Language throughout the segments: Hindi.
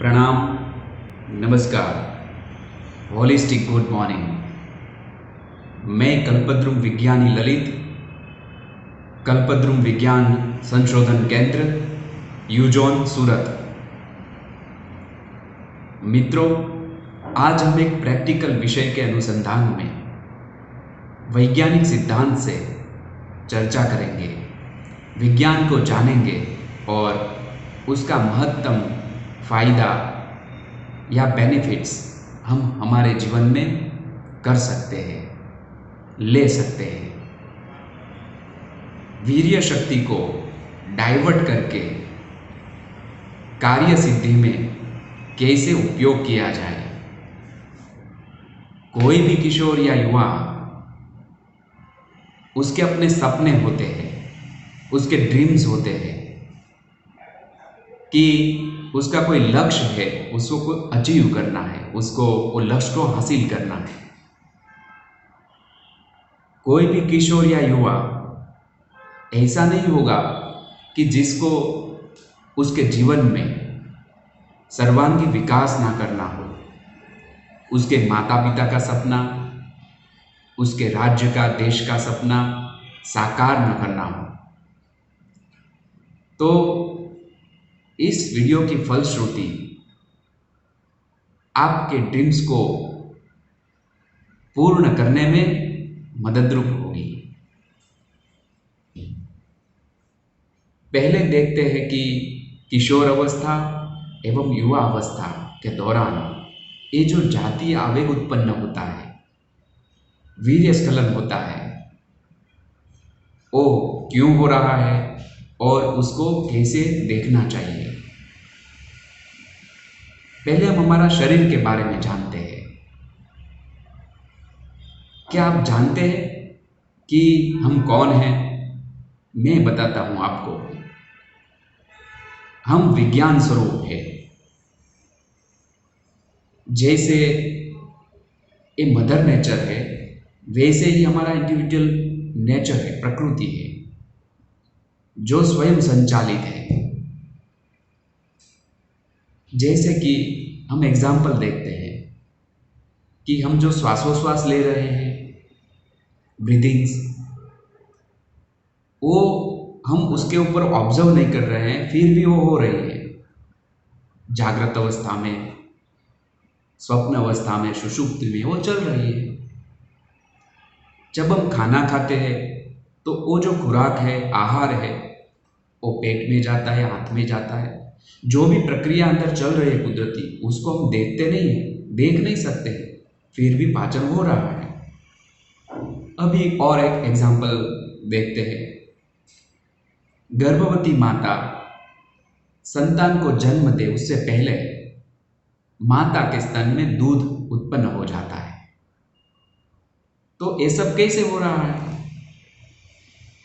प्रणाम, नमस्कार, होलिस्टिक गुड मॉर्निंग। मैं कल्पद्रुम विज्ञानी ललित, कल्पद्रुम विज्ञान संशोधन केंद्र, यूजॉन, सूरत। मित्रों, आज हम एक प्रैक्टिकल विषय के अनुसंधान में वैज्ञानिक सिद्धांत से चर्चा करेंगे, विज्ञान को जानेंगे और उसका महत्तम फायदा या बेनिफिट्स हम हमारे जीवन में कर सकते हैं, ले सकते हैं। वीर्य शक्ति को डाइवर्ट करके कार्य सिद्धि में कैसे उपयोग किया जाए। कोई भी किशोर या युवा, उसके अपने सपने होते हैं, उसके ड्रीम्स होते हैं कि उसका कोई लक्ष्य है, उसको कोई अचीव करना है, उसको वो लक्ष्य को हासिल करना है। कोई भी किशोर या युवा ऐसा नहीं होगा कि जिसको उसके जीवन में सर्वांगीण विकास ना करना हो। उसके माता पिता का सपना, उसके राज्य का, देश का सपना साकार न करना हो। तो इस वीडियो की फलश्रुति आपके ड्रीम्स को पूर्ण करने में मददरूप होगी। पहले देखते हैं कि किशोर अवस्था एवं युवा अवस्था के दौरान ये जो जातीय आवेग उत्पन्न होता है, वीर्य स्खलन होता है, वो क्यों हो रहा है और उसको कैसे देखना चाहिए। पहले हम हमारा शरीर के बारे में जानते हैं। क्या आप जानते हैं कि हम कौन हैं? मैं बताता हूं आपको। हम विज्ञान स्वरूप है। जैसे ये मदर नेचर है, वैसे ही हमारा इंडिविजुअल नेचर है, प्रकृति है, जो स्वयं संचालित है। जैसे कि हम एग्जाम्पल देखते हैं कि हम जो श्वासोश्वास ले रहे हैं, ब्रीदिंग्स, वो हम उसके ऊपर ऑब्जर्व नहीं कर रहे हैं, फिर भी वो हो रही है। जागृत अवस्था में, स्वप्न अवस्था में, सुषुप्ति में वो चल रही है। जब हम खाना खाते हैं तो वो जो खुराक है, आहार है, वो पेट में जाता है, हाथ में जाता है। जो भी प्रक्रिया अंदर चल रही है कुदरती, उसको हम देखते नहीं है, देख नहीं सकते, फिर भी पाचन हो रहा है। अभी और एक एग्जाम्पल देखते हैं। गर्भवती माता संतान को जन्म दे उससे पहले माता के स्तन में दूध उत्पन्न हो जाता है। तो ये सब कैसे हो रहा है?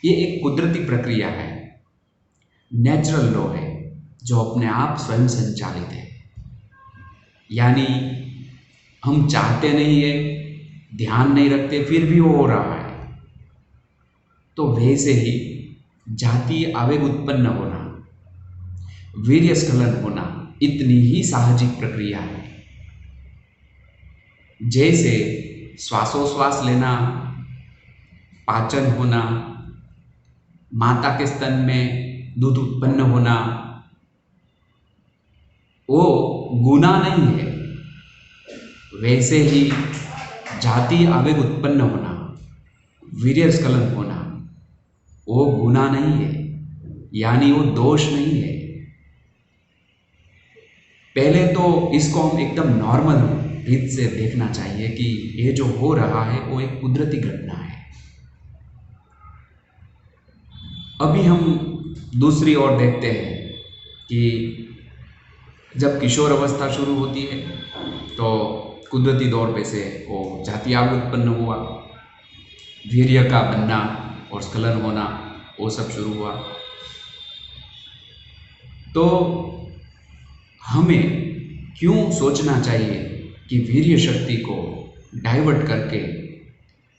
ये एक कुदरती प्रक्रिया है, नेचुरल लॉ है, जो अपने आप स्वयं संचालित है। यानी हम चाहते नहीं है, ध्यान नहीं रखते, फिर भी वो हो रहा है। तो वैसे ही जातीय आवेग उत्पन्न होना, वीर्य स्खलन होना इतनी ही साहजिक प्रक्रिया है। जैसे श्वासोश्वास लेना, पाचन होना, माता के स्तन में दूध उत्पन्न होना, वो गुना नहीं है। वैसे ही जातीय आवेग उत्पन्न होना, वीर्य स्खलन होना, वो गुना नहीं है, यानी वो दोष नहीं है। पहले तो इसको हम एकदम नॉर्मल रीत से देखना चाहिए कि ये जो हो रहा है वो एक कुदरती घटना है। अभी हम दूसरी ओर देखते हैं कि जब किशोर अवस्था शुरू होती है तो कुदरती तौर पे से वो जातीय आवेग उत्पन्न हुआ, वीर्य का बनना और स्खलन होना, वो सब शुरू हुआ। तो हमें क्यों सोचना चाहिए कि वीर्य शक्ति को डाइवर्ट करके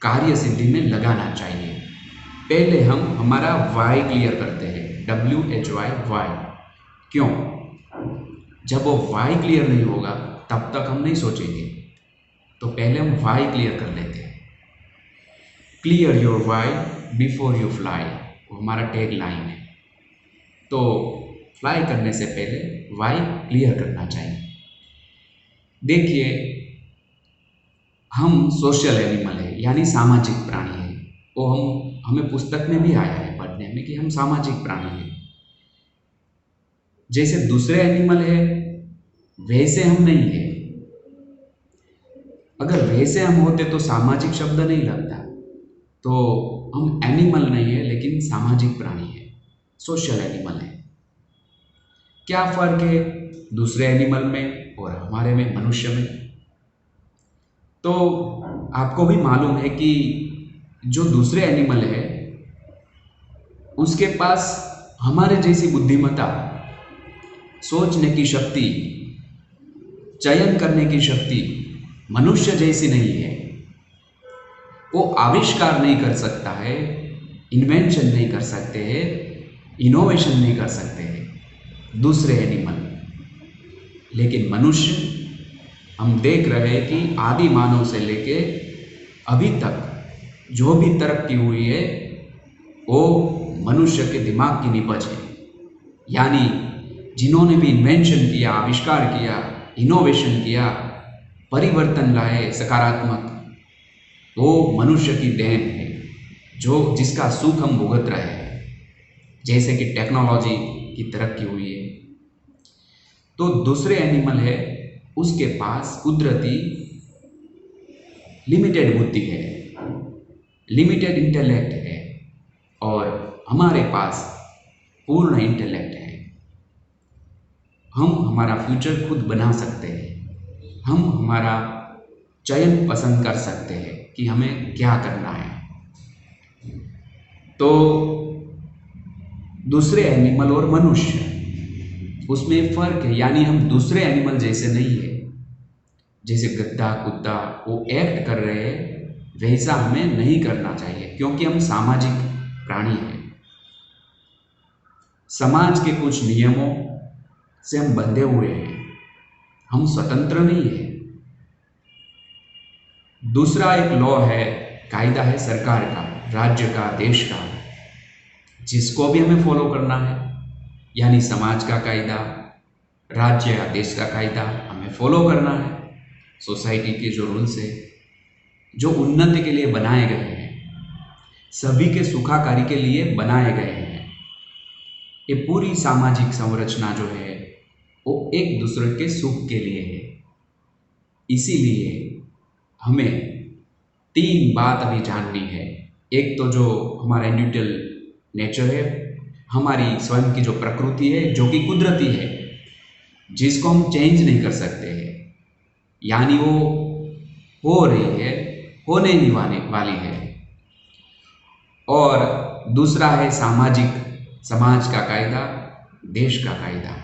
कार्य सिद्धि में लगाना चाहिए? पहले हम हमारा वाई क्लियर करते हैं, WHY, वाई। क्यों? जब वो वाई क्लियर नहीं होगा तब तक हम नहीं सोचेंगे। तो पहले हम वाई क्लियर कर लेते हैं। Clear your why before you fly, वो हमारा टैग लाइन है। तो फ्लाई करने से पहले वाई क्लियर करना चाहिए। देखिए, हम सोशल एनिमल है, यानी सामाजिक प्राणी है। वो हमें पुस्तक में भी आया है पढ़ने में कि हम सामाजिक प्राणी हैं। जैसे दूसरे एनिमल है वैसे हम नहीं है। अगर वैसे हम होते तो सामाजिक शब्द नहीं लगता। तो हम एनिमल नहीं है लेकिन सामाजिक प्राणी है, सोशल एनिमल है। क्या फर्क है दूसरे एनिमल में और हमारे में, मनुष्य में? तो आपको भी मालूम है कि जो दूसरे एनिमल है उसके पास हमारे जैसी बुद्धिमत्ता, सोचने की शक्ति, चयन करने की शक्ति मनुष्य जैसी नहीं है। वो आविष्कार नहीं कर सकता है, इन्वेंशन नहीं कर सकते हैं, इनोवेशन नहीं कर सकते हैं दूसरे एनिमल। लेकिन मनुष्य, हम देख रहे हैं कि आदि मानव से लेके अभी तक जो भी तरक्की हुई है वो मनुष्य के दिमाग की निपज है। यानी जिन्होंने भी इन्वेंशन किया, आविष्कार किया, इनोवेशन किया, परिवर्तन लाए सकारात्मक, वो मनुष्य की देन है, जो जिसका सुख हम भुगत रहे हैं। जैसे कि टेक्नोलॉजी की तरक्की हुई है। तो दूसरे एनिमल है उसके पास कुदरती लिमिटेड बुद्धि है, लिमिटेड इंटेलेक्ट है, और हमारे पास पूर्ण इंटेलेक्ट है। हम हमारा फ्यूचर खुद बना सकते हैं। हम हमारा चयन पसंद कर सकते हैं कि हमें क्या करना है। तो दूसरे एनिमल और मनुष्य, उसमें फर्क है। यानी हम दूसरे एनिमल जैसे नहीं है। जैसे गद्दा कुत्ता वो एक्ट कर रहे हैं वैसा हमें नहीं करना चाहिए, क्योंकि हम सामाजिक प्राणी हैं। समाज के कुछ नियमों से हम बंधे हुए हैं, हम स्वतंत्र नहीं है। दूसरा एक लॉ है, कायदा है सरकार का, राज्य का, देश का, जिसको भी हमें फॉलो करना है। यानी समाज का कायदा, राज्य या देश का कायदा हमें फॉलो करना है। सोसाइटी के जो रूल्स है, जो उन्नति के लिए बनाए गए हैं, सभी के सुखाकारी के लिए बनाए गए हैं। ये पूरी सामाजिक संरचना जो है वो एक दूसरे के सुख के लिए है। इसीलिए हमें 3 बात अभी जाननी है। एक तो जो हमारा इंडिविजुअल नेचर है, हमारी स्वयं की जो प्रकृति है, जो कि कुदरती है, जिसको हम चेंज नहीं कर सकते हैं। यानी वो हो रही है, होने ही वाली है। और दूसरा है सामाजिक, समाज का कायदा, देश का कायदा।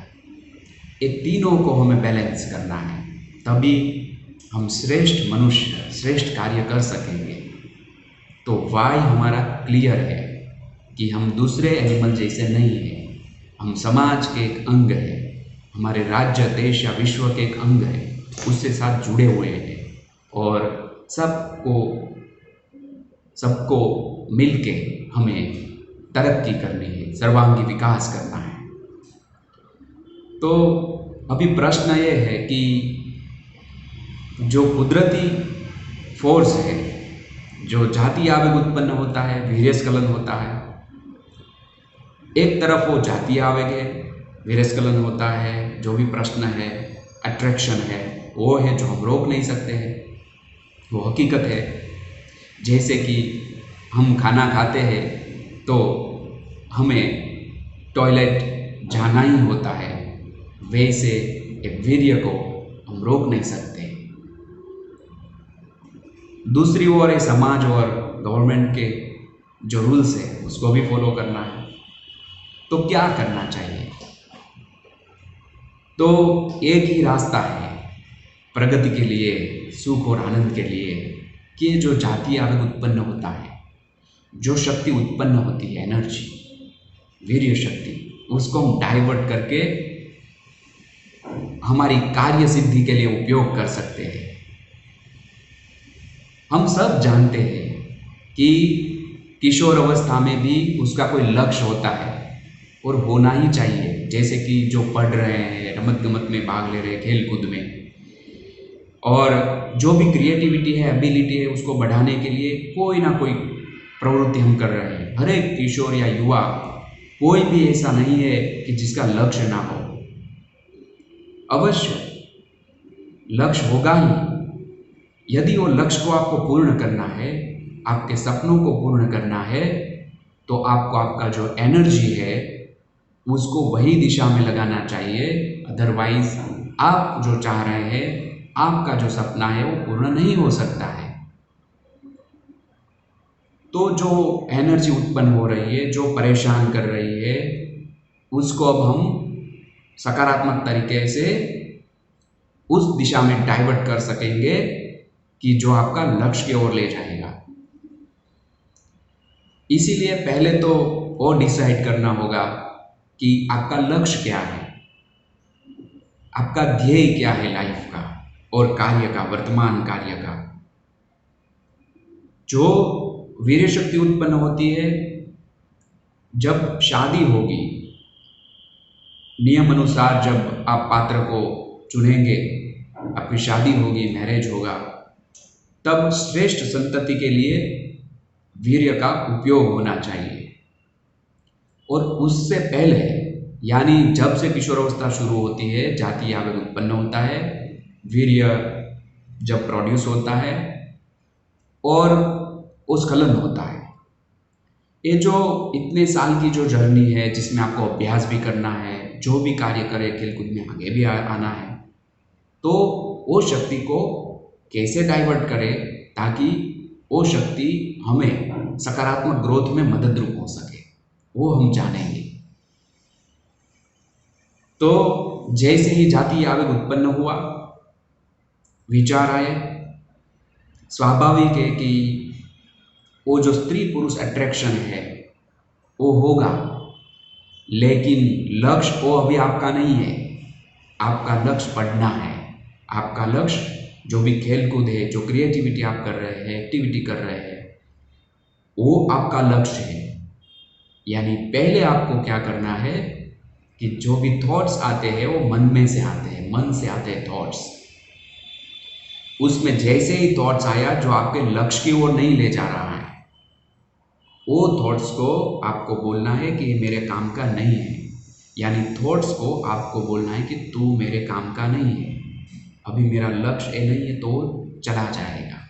ये तीनों को हमें बैलेंस करना है, तभी हम श्रेष्ठ मनुष्य, श्रेष्ठ कार्य कर सकेंगे। तो वाई हमारा क्लियर है कि हम दूसरे एनिमल जैसे नहीं हैं। हम समाज के एक अंग हैं, हमारे राज्य, देश या विश्व के एक अंग हैं, उससे साथ जुड़े हुए हैं। और सबको मिलके हमें तरक्की करनी है, सर्वांगी विकास करना है। तो अभी प्रश्न ये है कि जो कुदरती फोर्स है, जो जातीय आवेग उत्पन्न होता है, वीर्यस्खलन होता है, एक तरफ वो जातीय आवेग है, वीर्यस्खलन होता है, जो भी प्रश्न है, अट्रैक्शन है, वो है जो हम रोक नहीं सकते हैं, वो हकीकत है। जैसे कि हम खाना खाते हैं तो हमें टॉयलेट जाना ही होता है, वैसे एक वीर्य को हम रोक नहीं सकते। दूसरी ओर है समाज और गवर्नमेंट के जो रूल्स है उसको भी फॉलो करना है। तो क्या करना चाहिए? तो एक ही रास्ता है प्रगति के लिए, सुख और आनंद के लिए, कि जो जातीय आवेग उत्पन्न होता है, जो शक्ति उत्पन्न होती है, एनर्जी, वीर्य शक्ति, उसको हम डाइवर्ट करके हमारी कार्य सिद्धि के लिए उपयोग कर सकते हैं। हम सब जानते हैं कि किशोर अवस्था में भी उसका कोई लक्ष्य होता है और होना ही चाहिए। जैसे कि जो पढ़ रहे हैं, रमत गमत में भाग ले रहे हैं, खेल कूद में, और जो भी क्रिएटिविटी है, एबिलिटी है, उसको बढ़ाने के लिए कोई ना कोई प्रवृत्ति हम कर रहे हैं। हर एक किशोर या युवा, कोई भी ऐसा नहीं है कि जिसका लक्ष्य ना हो। अवश्य लक्ष्य होगा ही। यदि वो लक्ष्य को आपको पूर्ण करना है, आपके सपनों को पूर्ण करना है, तो आपको आपका जो एनर्जी है उसको वही दिशा में लगाना चाहिए। अदरवाइज आप जो चाह रहे हैं, आपका जो सपना है वो पूर्ण नहीं हो सकता है। तो जो एनर्जी उत्पन्न हो रही है, जो परेशान कर रही है, उसको अब हम सकारात्मक तरीके से उस दिशा में डाइवर्ट कर सकेंगे कि जो आपका लक्ष्य की ओर ले जाएगा। इसीलिए पहले तो वो डिसाइड करना होगा कि आपका लक्ष्य क्या है, आपका ध्येय क्या है लाइफ का और कार्य का, वर्तमान कार्य का। जो वीर्य शक्ति उत्पन्न होती है जब शादी होगी, नियम अनुसार जब आप पात्र को चुनेंगे, आपकी शादी होगी, मैरिज होगा, तब श्रेष्ठ संतति के लिए वीर्य का उपयोग होना चाहिए। और उससे पहले, यानी जब से किशोरावस्था शुरू होती है, जातीय आवेग उत्पन्न होता है, वीर्य जब प्रोड्यूस होता है और वो स्खलन होता है। ये जो इतने साल की जो जर्नी है, जिसमें आपको अभ्यास भी करना है, जो भी कार्य करे, खेलकूद में आगे भी आना है, तो वो शक्ति को कैसे डाइवर्ट करें ताकि वो शक्ति हमें सकारात्मक ग्रोथ में मददरूप हो सके, वो हम जानेंगे। तो जैसे ही जातीय आवेग उत्पन्न हुआ, विचार आए, स्वाभाविक है कि वो जो स्त्री पुरुष अट्रैक्शन है वो होगा, लेकिन लक्ष्य वो अभी आपका नहीं है। आपका लक्ष्य पढ़ना है। आपका लक्ष्य जो भी खेल कूद है, जो क्रिएटिविटी आप कर रहे हैं, एक्टिविटी कर रहे हैं, वो आपका लक्ष्य है। यानी पहले आपको क्या करना है कि जो भी थॉट्स आते हैं वो मन में से आते हैं, मन से आते हैं थॉट्स। उसमें जैसे ही थॉट्स आया जो आपके लक्ष्य की ओर नहीं ले जा रहा है, वो थॉट्स को आपको बोलना है कि ये मेरे काम का नहीं है। यानी थॉट्स को आपको बोलना है कि तू मेरे काम का नहीं है, अभी मेरा लक्ष्य ये नहीं है, तो चला जाएगा।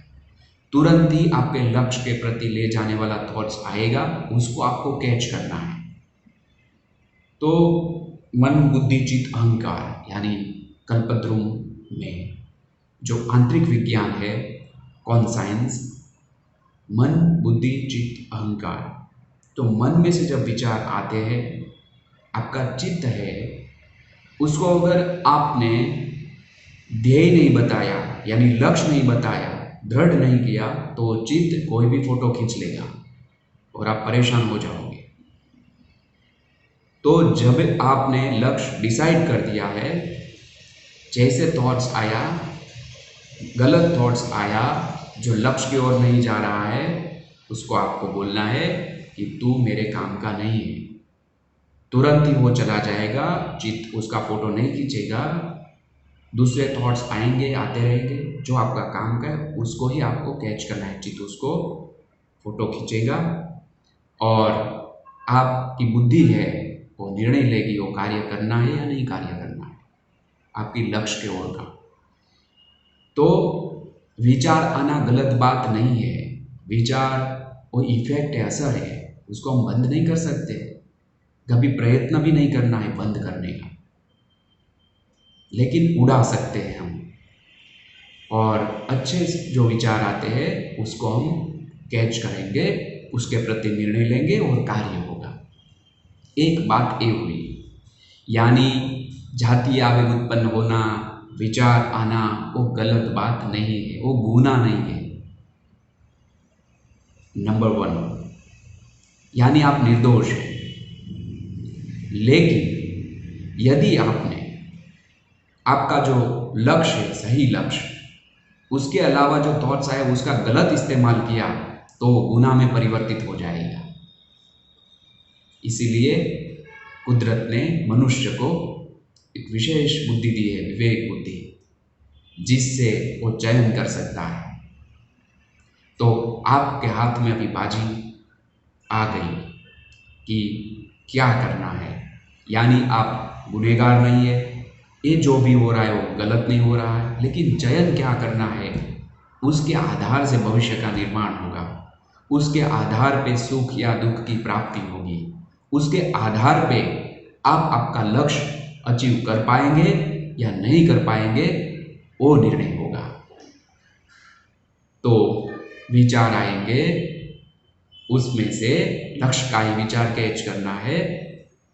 तुरंत ही आपके लक्ष्य के प्रति ले जाने वाला थॉट्स आएगा, उसको आपको कैच करना है। तो मन, बुद्धि, चित्त, अहंकार, यानी कल्पद्रुम में जो आंतरिक विज्ञान है, कॉन्साइंस, मन, बुद्धि, चित्त, अहंकार। तो मन में से जब विचार आते हैं, आपका चित्त है, उसको अगर आपने ध्येय नहीं बताया, यानी लक्ष्य नहीं बताया, दृढ़ नहीं किया, तो चित्त कोई भी फोटो खींच लेगा और आप परेशान हो जाओगे। तो जब आपने लक्ष्य डिसाइड कर दिया है, जैसे थॉट्स आया, गलत थॉट्स आया जो लक्ष्य की ओर नहीं जा रहा है, उसको आपको बोलना है कि तू मेरे काम का नहीं है। तुरंत ही वो चला जाएगा, चित्त उसका फोटो नहीं खींचेगा। दूसरे थॉट्स आएंगे, आते रहेंगे, जो आपका काम का है उसको ही आपको कैच करना है। चित्त उसको फोटो खींचेगा और आपकी बुद्धि है वो निर्णय लेगी, वो कार्य करना है या नहीं कार्य करना है, आपकी लक्ष्य की ओर का। तो विचार आना गलत बात नहीं है। विचार वो इफेक्ट है, असर है, उसको हम बंद नहीं कर सकते, कभी प्रयत्न भी नहीं करना है बंद करने का, लेकिन उड़ा सकते हैं हम। और अच्छे जो विचार आते हैं उसको हम कैच करेंगे, उसके प्रति निर्णय लेंगे और कार्य होगा। एक बात ये हुई, यानी जातीय आवेग उत्पन्न होना, विचार आना, वो गलत बात नहीं है, वो गुनाह नहीं है। नंबर 1, यानी आप निर्दोष हैं। लेकिन यदि आपने आपका जो लक्ष्य है, सही लक्ष्य, उसके अलावा जो थॉट्स आए उसका गलत इस्तेमाल किया तो वो गुनाह में परिवर्तित हो जाएगा। इसीलिए कुदरत ने मनुष्य को एक विशेष बुद्धि दी है, विवेक बुद्धि, जिससे वो चयन कर सकता है। तो आपके हाथ में अभी बाजी आ गई कि क्या करना है, यानी आप गुनहगार नहीं है, ये जो भी हो रहा है वो गलत नहीं हो रहा है, लेकिन चयन क्या करना है, उसके आधार से भविष्य का निर्माण होगा, उसके आधार पे सुख या दुख की प्राप्ति होगी, उसके आधार पे आप आपका लक्ष्य अचीव कर पाएंगे या नहीं कर पाएंगे वो निर्णय होगा। तो विचार आएंगे, उसमें से लक्ष्य का ही विचार कैच करना है,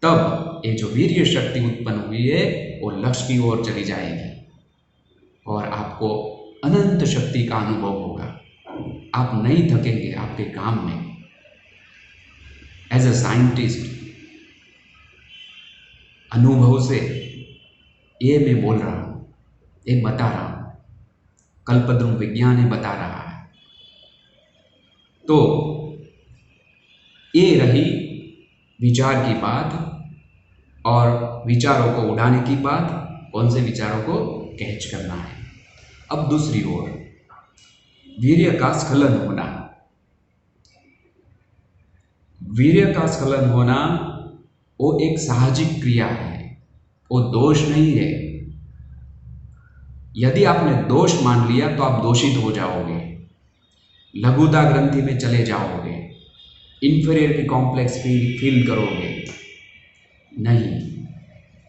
तब ये जो वीर्य शक्ति उत्पन्न हुई है वो लक्ष्य की ओर चली जाएगी और आपको अनंत शक्ति का अनुभव होगा। आप नहीं थकेंगे आपके काम में। एज अ साइंटिस्ट अनुभव से ये मैं बोल रहा हूँ, ये बता रहा हूँ, कल्पद्रुम विज्ञान ये बता रहा है। तो ये रही विचार की बात, और विचारों को उड़ाने की बात, कौन से विचारों को कैच करना है। अब दूसरी ओर वीर्य का स्खलन होना। वीर्य का स्खलन होना वो एक साहजिक क्रिया है, वो दोष नहीं है। यदि आपने दोष मान लिया तो आप दोषित हो जाओगे, लघुता ग्रंथि में चले जाओगे, इंफीरियरिटी कॉम्प्लेक्स फील करोगे। नहीं,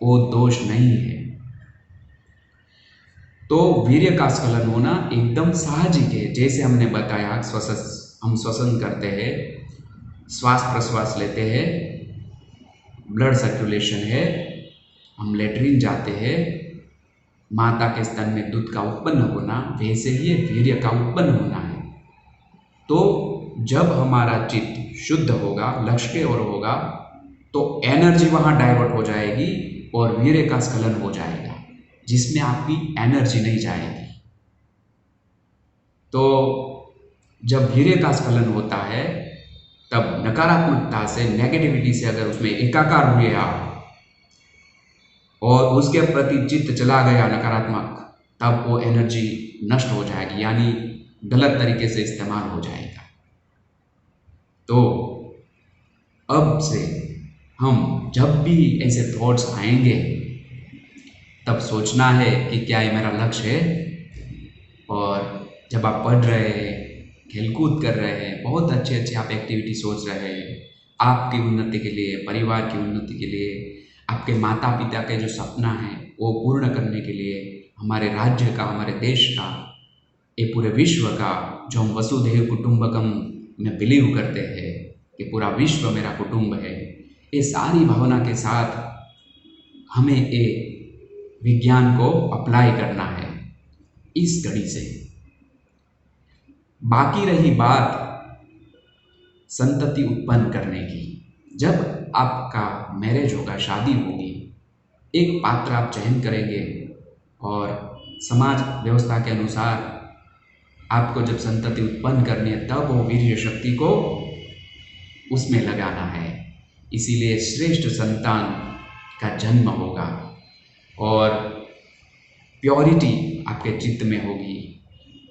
वो दोष नहीं है। तो वीर्य का स्खलन होना एकदम साहजिक है। जैसे हमने बताया, हम श्वसन करते हैं, श्वास प्रश्वास लेते हैं, ब्लड सर्कुलेशन है, हम लेटरिन जाते हैं, माता के स्तन में दूध का उत्पन्न होना, वैसे ही वीर्य का उत्पन्न होना है। तो जब हमारा चित्त शुद्ध होगा, लक्ष्य के ओर होगा, तो एनर्जी वहाँ डाइवर्ट हो जाएगी और वीर्य का स्खलन हो जाएगा, जिसमें आपकी एनर्जी नहीं जाएगी। तो जब वीर्य का स्खलन होता है तब नकारात्मकता से, नेगेटिविटी से अगर उसमें एकाकार हुए आप और उसके प्रति चित्त चला गया नकारात्मक, तब वो एनर्जी नष्ट हो जाएगी, यानी गलत तरीके से इस्तेमाल हो जाएगा। तो अब से हम जब भी ऐसे थॉट्स आएंगे तब सोचना है कि क्या ये मेरा लक्ष्य है। और जब आप पढ़ रहे हैं, खेलकूद कर रहे हैं, बहुत अच्छे अच्छे आप एक्टिविटी सोच रहे हैं, आपकी उन्नति के लिए, परिवार की उन्नति के लिए, आपके माता पिता के जो सपना है वो पूर्ण करने के लिए, हमारे राज्य का, हमारे देश का, ये पूरे विश्व का, जो हम वसुधैव कुटुंबकम में बिलीव करते हैं कि पूरा विश्व मेरा कुटुंब है, ये सारी भावना के साथ हमें ये विज्ञान को अप्लाई करना है इस घड़ी से। बाकी रही बात संतति उत्पन्न करने की, जब आपका मैरिज होगा, शादी होगी, एक पात्र आप चयन करेंगे और समाज व्यवस्था के अनुसार आपको जब संतति उत्पन्न करनी है तब वो वीर्य शक्ति को उसमें लगाना है। इसीलिए श्रेष्ठ संतान का जन्म होगा और प्योरिटी आपके चित्त में होगी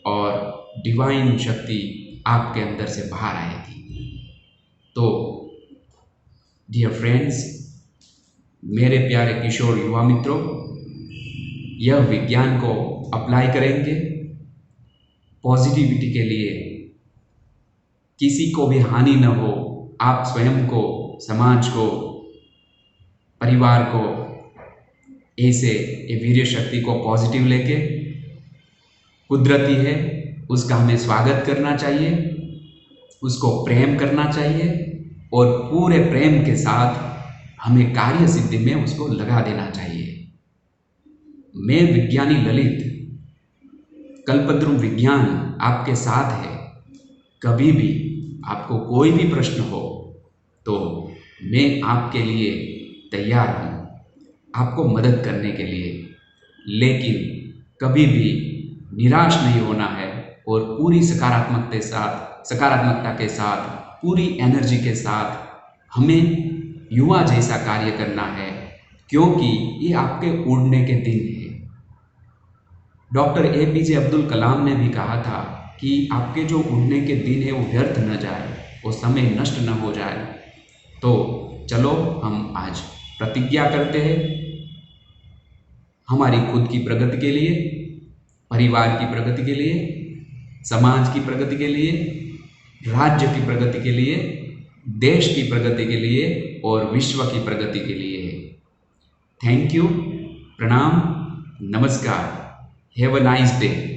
और डिवाइन शक्ति आपके अंदर से बाहर आएगी। तो डियर फ्रेंड्स, मेरे प्यारे किशोर युवा मित्रों, यह विज्ञान को अप्लाई करेंगे पॉजिटिविटी के लिए, किसी को भी हानि न हो, आप स्वयं को, समाज को, परिवार को ऐसे ये वीर्य शक्ति को पॉजिटिव लेके, कुदरती है उसका हमें स्वागत करना चाहिए, उसको प्रेम करना चाहिए और पूरे प्रेम के साथ हमें कार्य सिद्धि में उसको लगा देना चाहिए। मैं विज्ञानी ललित, कल्पद्रुम विज्ञान आपके साथ है। कभी भी आपको कोई भी प्रश्न हो तो मैं आपके लिए तैयार हूँ, आपको मदद करने के लिए। लेकिन कभी भी निराश नहीं होना है और पूरी सकारात्मकता के साथ, पूरी एनर्जी के साथ हमें युवा जैसा कार्य करना है, क्योंकि ये आपके उड़ने के दिन है। डॉक्टर APJ अब्दुल कलाम ने भी कहा था कि आपके जो उड़ने के दिन है वो व्यर्थ न जाए, वो समय नष्ट न हो जाए। तो चलो हम आज प्रतिज्ञा करते हैं, हमारी खुद की प्रगति के लिए, परिवार की प्रगति के लिए, समाज की प्रगति के लिए, राज्य की प्रगति के लिए, देश की प्रगति के लिए और विश्व की प्रगति के लिए। थैंक यू, प्रणाम, नमस्कार, हैव अ नाइस डे।